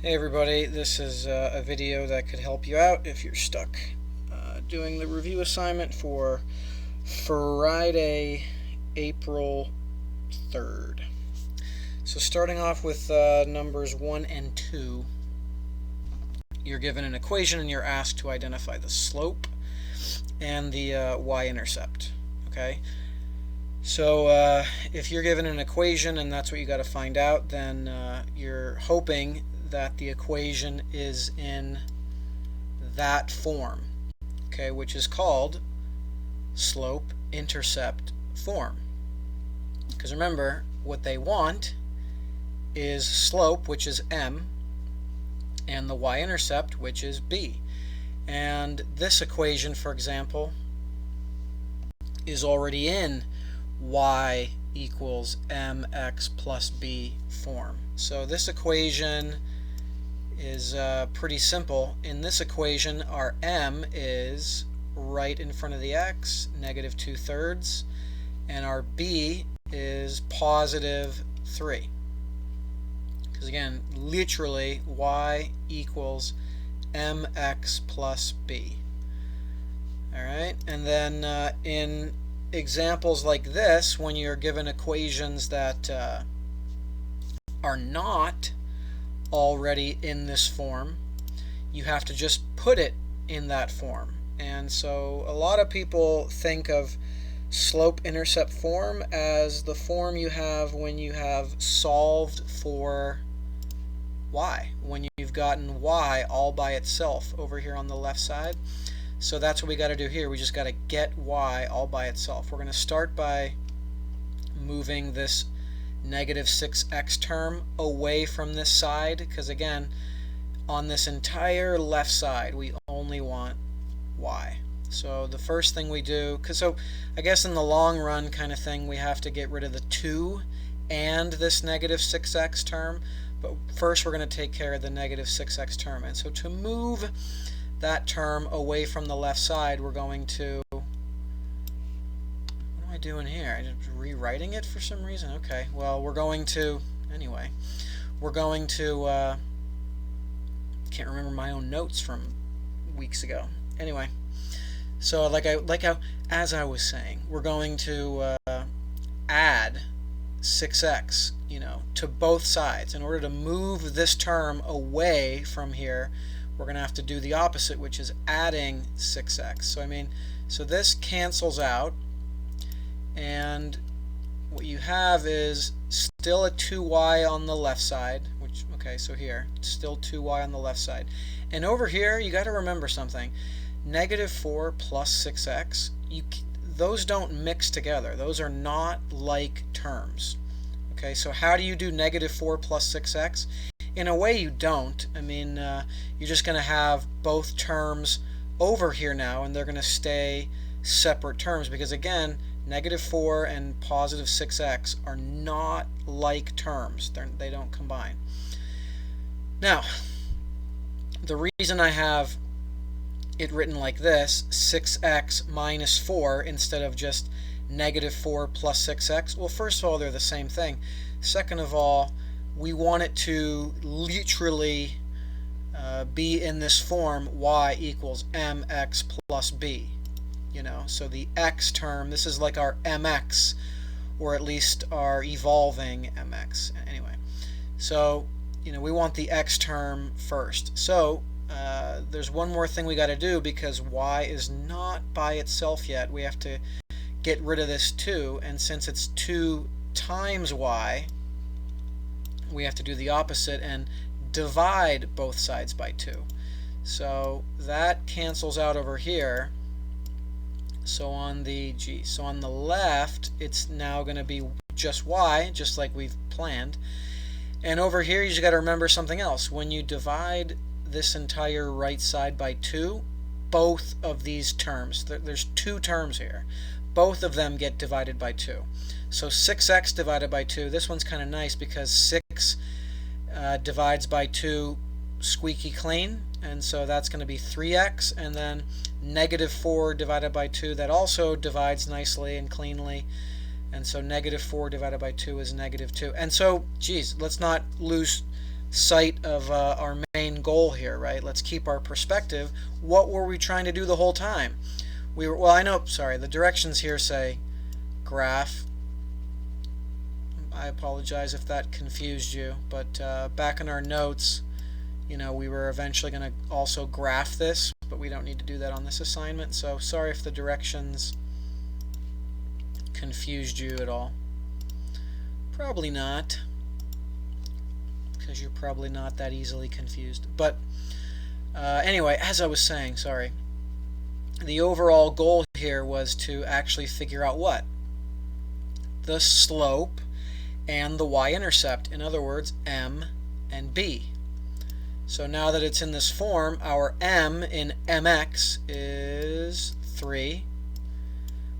Hey everybody, this is a video that could help you out if you're stuck doing the review assignment for Friday, April 3rd. So starting off with numbers 1 and 2, you're given an equation and you're asked to identify the slope and the y-intercept. Okay? So if you're given an equation and that's what you got to find out, then you're hoping that the equation is in that form, okay, which is called slope-intercept form. Because remember, what they want is slope, which is m, and the y-intercept, which is b. And this equation, for example, is already in y equals mx plus b form. So this equation is pretty simple. In this equation, our m is right in front of the x, negative 2/3, and our b is positive 3. Because again, literally, y equals mx plus b. Alright, and then in examples like this, when you're given equations that are not already in this form, you have to just put it in that form. And so a lot of people think of slope-intercept form as the form you have when you have solved for y, when you've gotten y all by itself over here on the left side. So that's what we got to do here. We just got to get y all by itself. We're going to start by moving this negative 6x term away from this side, because again, on this entire left side we only want y. So the first thing we do, so I guess in the long run kind of thing, we have to get rid of the 2 and this negative 6x term, but first we're going to take care of the negative 6x term. And so to move that term away from the left side, we're going to, what am I doing here? I'm just rewriting it for some reason. Okay, well, we're going to, anyway, we're going to, can't remember my own notes from weeks ago. Anyway, so as I was saying, we're going to add 6x, to both sides. In order to move this term away from here, we're going to have to do the opposite, which is adding 6x. So this cancels out, and what you have is still a 2y on the left side, so here, still 2y on the left side. And over here, you got to remember something. Negative 4 plus 6x, those don't mix together. Those are not like terms. Okay, so how do you do negative 4 plus 6x? In a way, you don't. You're just going to have both terms over here now, and they're going to stay separate terms, because again, negative 4 and positive 6x are not like terms. They don't combine. Now, the reason I have it written like this, 6x minus 4, instead of just negative 4 plus 6x, well, first of all, they're the same thing. Second of all, we want it to literally be in this form, y equals mx plus b. So the x term, this is like our mx, or at least our evolving mx. Anyway, so we want the x term first. So there's one more thing we got to do, because y is not by itself yet. We have to get rid of this 2, and since it's 2 times y, we have to do the opposite and divide both sides by 2. So that cancels out over here. So on the left, it's now going to be just y, just like we've planned. And over here, you just got to remember something else. When you divide this entire right side by 2, both of these terms, there's 2 terms here, both of them get divided by 2. So 6x divided by 2, this one's kind of nice because 6 divides by 2 squeaky clean, and so that's going to be 3x, and then negative 4 divided by 2, that also divides nicely and cleanly, and so negative 4 divided by 2 is negative 2. And so, geez, let's not lose sight of our main goal here, right? Let's keep our perspective. What were we trying to do the whole time? We were, well, I know, sorry, the directions here say graph. I apologize if that confused you, but back in our notes, you know, we were eventually going to also graph this, but we don't need to do that on this assignment, so sorry if the directions confused you at all. Probably not, because you're probably not that easily confused. But anyway, as I was saying, sorry, the overall goal here was to actually figure out what? The slope and the y-intercept, in other words, m and b. So now that it's in this form, our m in mx is 3,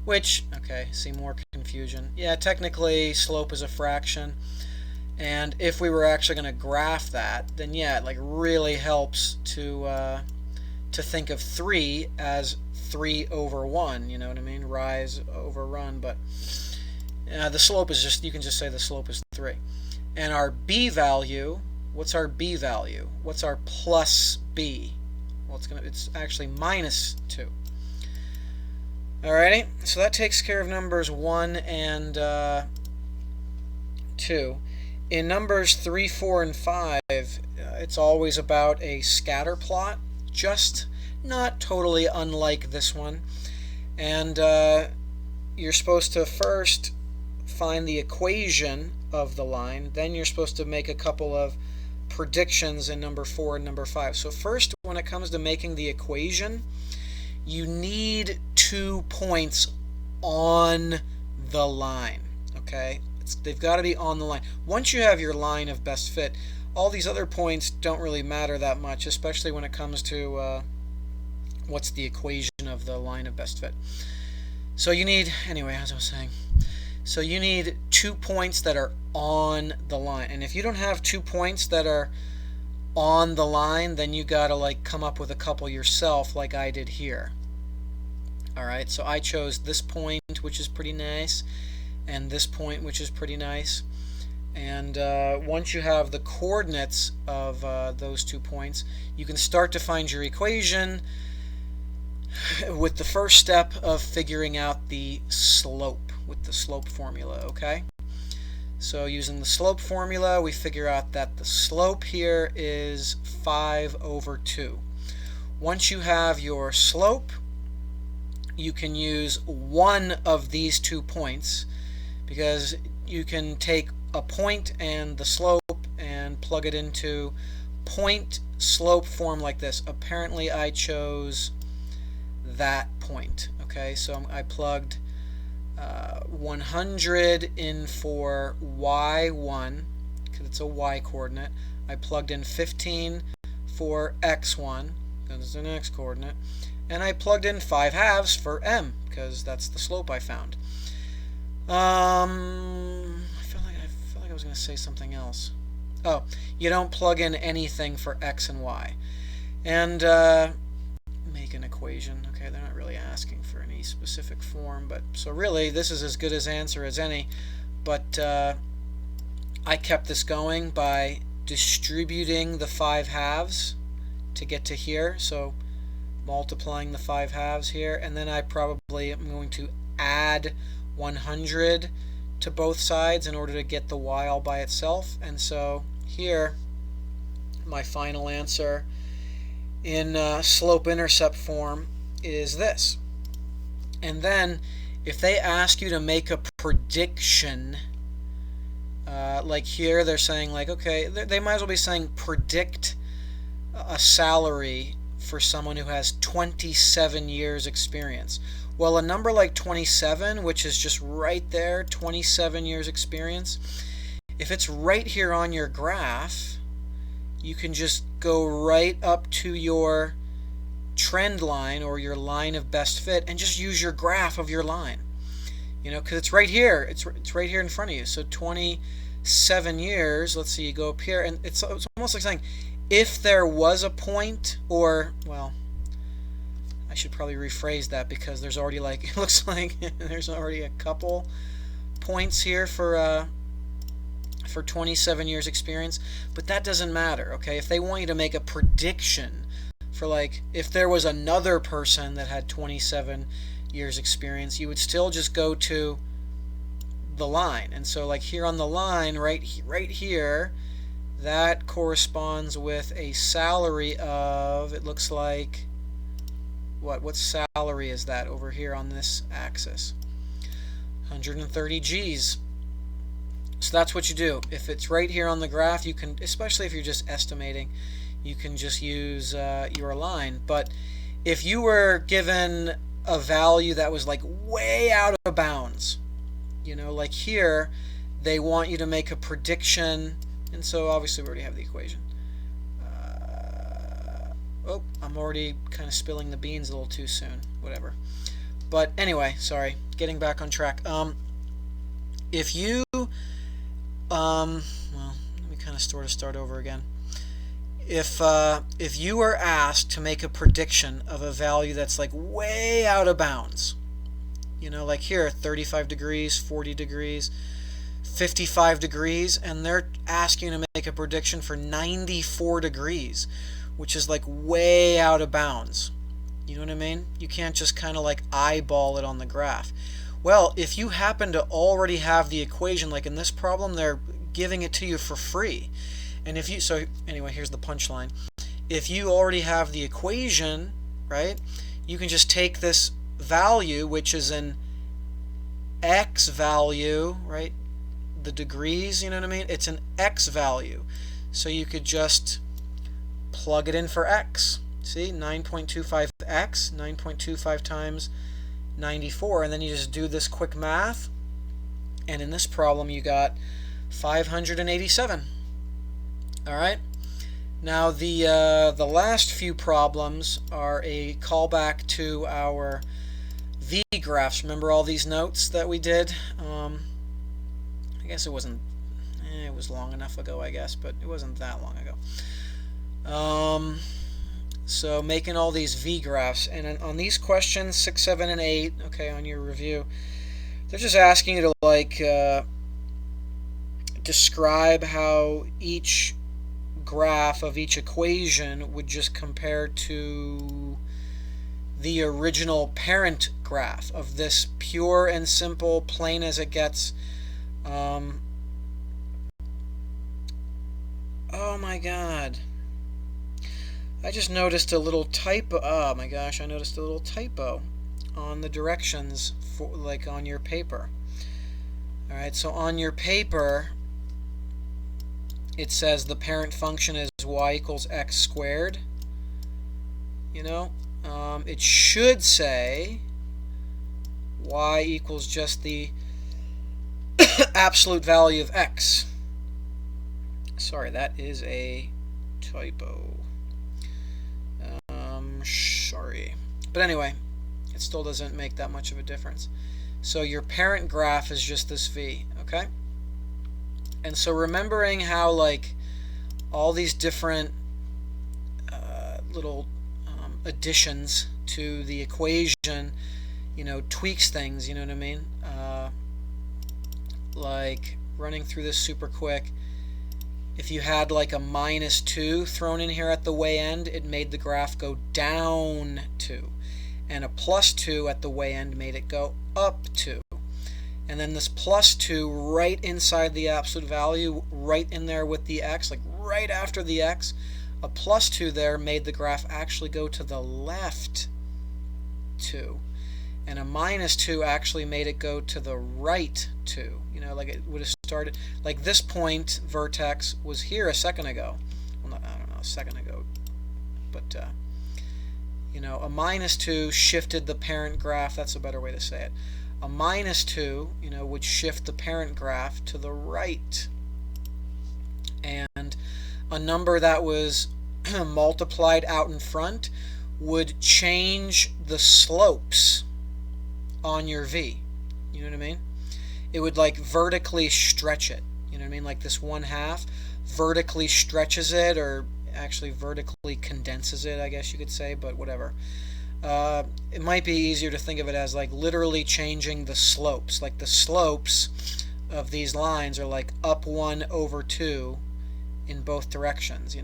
which, okay, see more confusion. Yeah, technically slope is a fraction, and if we were actually going to graph that, then yeah, it like really helps to think of 3 as 3 over 1, you know what I mean? Rise over run, but the slope is just, you can just say the slope is 3. And our b value, what's our b value? What's our plus b? Well, it's actually minus 2. Alrighty, so that takes care of numbers 1 and 2. In numbers 3, 4, and 5, it's always about a scatter plot, just not totally unlike this one. And you're supposed to first find the equation of the line, then you're supposed to make a couple of predictions in number 4 and number 5. So first, when it comes to making the equation, you need 2 points on the line, okay? They've got to be on the line. Once you have your line of best fit, all these other points don't really matter that much, especially when it comes to what's the equation of the line of best fit. So you need, anyway, as I was saying, so you need 2 points that are on the line. And if you don't have 2 points that are on the line, then you got to like come up with a couple yourself like I did here. Alright, so I chose this point, which is pretty nice, and this point, which is pretty nice. And once you have the coordinates of those 2 points, you can start to find your equation with the first step of figuring out the slope with the slope formula, okay? So using the slope formula, we figure out that the slope here is 5 over 2. Once you have your slope, you can use one of these 2 points, because you can take a point and the slope and plug it into point slope form like this. Apparently I chose that point, okay? So I plugged 100 in for y1 because it's a y coordinate. I plugged in 15 for x1 because it's an x coordinate, and I plugged in 5 halves for m because that's the slope I found. I feel like I was going to say something else. Oh, you don't plug in anything for x and y. And make an equation. Okay, they're not really asking for any specific form, but so really this is as good as answer as any. But I kept this going by distributing the 5 halves to get to here. So multiplying the 5 halves here, and then I probably am going to add 100 to both sides in order to get the y all by itself. And so here my final answer in slope-intercept form is this. And then if they ask you to make a prediction, like here they're saying like, okay, they might as well be saying predict a salary for someone who has 27 years experience. Well, a number like 27, which is just right there, 27 years experience, if it's right here on your graph, you can just go right up to your trend line or your line of best fit and just use your graph of your line. You know, because it's right here. It's right here in front of you. So 27 years, let's see, you go up here, and it's almost like saying, if there was a point, or, well, I should probably rephrase that because there's already like, it looks like there's already a couple points here for for 27 years experience, but that doesn't matter, okay? If they want you to make a prediction for, like, if there was another person that had 27 years experience, you would still just go to the line. And so, like, here on the line, right here, that corresponds with a salary of, it looks like, what salary is that over here on this axis? 130 G's. So that's what you do. If it's right here on the graph, you can, especially if you're just estimating, you can just use your line. But if you were given a value that was like way out of bounds, you know, like here, they want you to make a prediction, and so obviously we already have the equation. Oh, I'm already kind of spilling the beans a little too soon. Whatever. But anyway, sorry. Getting back on track. If you, well, let me kind of start over again. If you are asked to make a prediction of a value that's like way out of bounds, you know, like here, 35 degrees, 40 degrees, 55 degrees, and they're asking you to make a prediction for 94 degrees, which is like way out of bounds. You know what I mean? You can't just kind of like eyeball it on the graph. Well, if you happen to already have the equation, like in this problem, they're giving it to you for free. And if you, so anyway, here's the punchline. If you already have the equation, right, you can just take this value, which is an x value, right, the degrees, you know what I mean? It's an x value. So you could just plug it in for x. See, 9.25x, 9.25 times 94, and then you just do this quick math, and in this problem you got 587. Alright, now the last few problems are a callback to our V-graphs. Remember all these notes that we did? I guess it wasn't, it was long enough ago, I guess, but it wasn't that long ago. So making all these V-graphs, and on these questions 6, 7, and 8, okay, on your review, they're just asking you to like describe how each graph of each equation would just compare to the original parent graph of this pure and simple, plain as it gets. Oh my god. I just noticed a little typo. Oh my gosh, I noticed a little typo on the directions for, like, on your paper. Alright, so on your paper it says the parent function is y equals x squared. You know, it should say y equals just the absolute value of x. Sorry, that is a typo. Sorry. But anyway, it still doesn't make that much of a difference. So your parent graph is just this v, okay? And so remembering how, like, all these different little additions to the equation, you know, tweaks things, you know what I mean? Like, running through this super quick, if you had like a -2 thrown in here at the way end, it made the graph go down 2. And a +2 at the way end made it go up 2. And then this +2 right inside the absolute value, right in there with the x, like right after the x, a +2 there made the graph actually go to the left 2. And a -2 actually made it go to the right 2. You know, like it would have started, like this point vertex was here a second ago. Well, I don't know, a second ago. But, you know, a -2 shifted the parent graph. That's a better way to say it. A -2, you know, would shift the parent graph to the right. And a number that was multiplied out in front would change the slopes on your V. You know what I mean? It would like vertically stretch it. You know what I mean? Like this 1/2 vertically stretches it, or actually vertically condenses it, I guess you could say, but whatever. It might be easier to think of it as like literally changing the slopes. Like the slopes of these lines are like up 1 over 2 in both directions,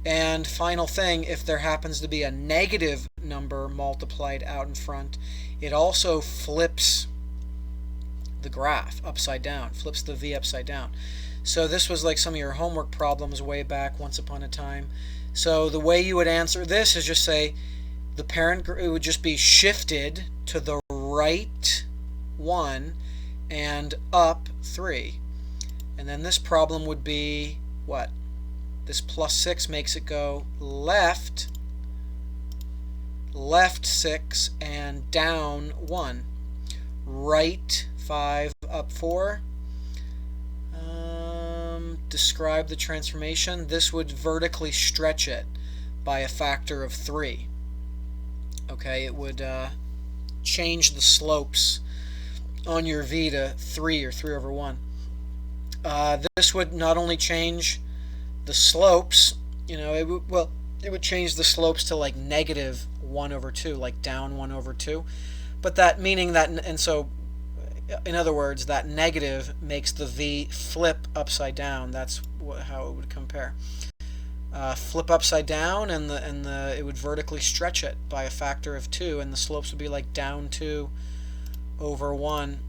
And final thing, if there happens to be a negative number multiplied out in front, it also flips the graph upside down, flips the v upside down. So this was like some of your homework problems way back once upon a time. So the way you would answer this is just say the parent, it would just be shifted to the right 1 and up 3. And then this problem would be what? This plus 6 makes it go left 6 and down 1. Right 5 up 4. Describe the transformation. This would vertically stretch it by a factor of 3. Okay, it would change the slopes on your v to 3 or 3 over 1. This would not only change the slopes, it would change the slopes to like negative 1 over 2, like down 1 over 2. But that meaning that, and so in other words, that negative makes the v flip upside down. That's how it would compare. Flip upside down, and it would vertically stretch it by a factor of 2, and the slopes would be like down 2 over 1,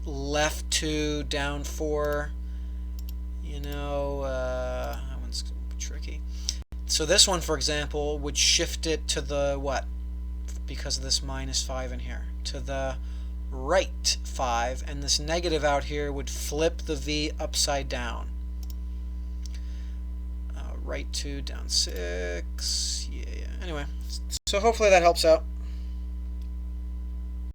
left 2, down 4. That one's tricky. So this one, for example, would shift it to the what? Because of this minus 5 in here, to the right 5, and this negative out here would flip the v upside down. Right 2, down 6. Yeah. Anyway, so hopefully that helps out.